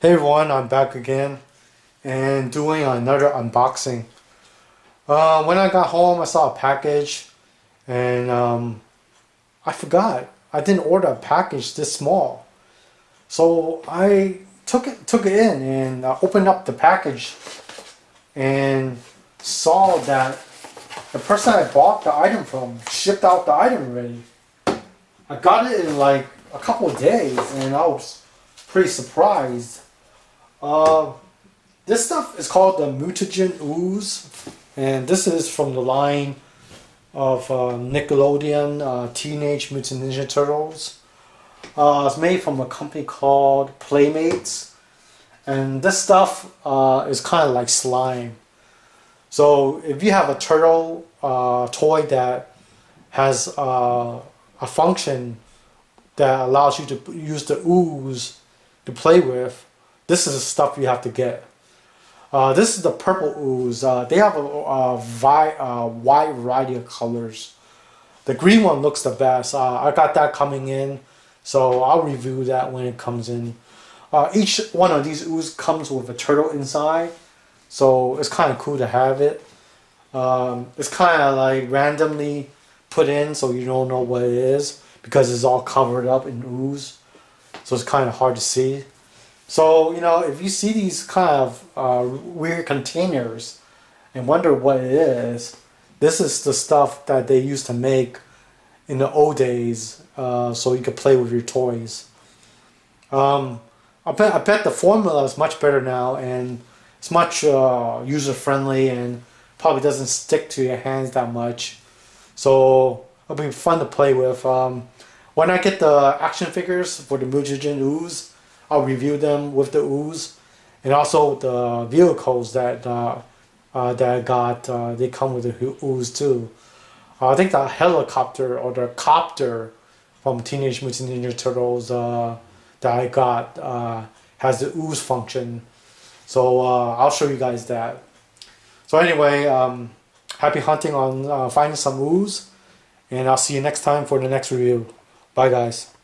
Hey everyone, I'm back again and doing another unboxing. When I got home, I saw a package and I forgot. I didn't order a package this small. So I took it in and opened up the package and saw that the person I bought the item from shipped out the item already. I got it in like a couple of days and I was pretty surprised. This stuff is called the Mutagen Ooze, and this is from the line of Nickelodeon Teenage Mutant Ninja Turtles. It's made from a company called Playmates, and this stuff is kind of like slime. So if you have a turtle toy that has a function that allows you to use the ooze to play with, this is the stuff you have to get. This is the purple ooze. They have a wide variety of colors. The green one looks the best. I got that coming in, so I'll review that when it comes in. Each one of these ooze comes with a turtle inside, so it's kind of cool to have it. It's kind of like randomly put in, so you don't know what it is because it's all covered up in ooze, so it's kind of hard to see. So, you know, if you see these kind of weird containers and wonder what it is, this is the stuff that they used to make in the old days so you could play with your toys. I bet the formula is much better now and it's much user-friendly and probably doesn't stick to your hands that much. So it'll be fun to play with. When I get the action figures for the Mutagen Ooze, I'll review them with the ooze, and also the vehicles that that I got. They come with the ooze too. I think the helicopter or the copter from Teenage Mutant Ninja Turtles that I got has the ooze function. So I'll show you guys that. So anyway, happy hunting on finding some ooze, and I'll see you next time for the next review. Bye guys.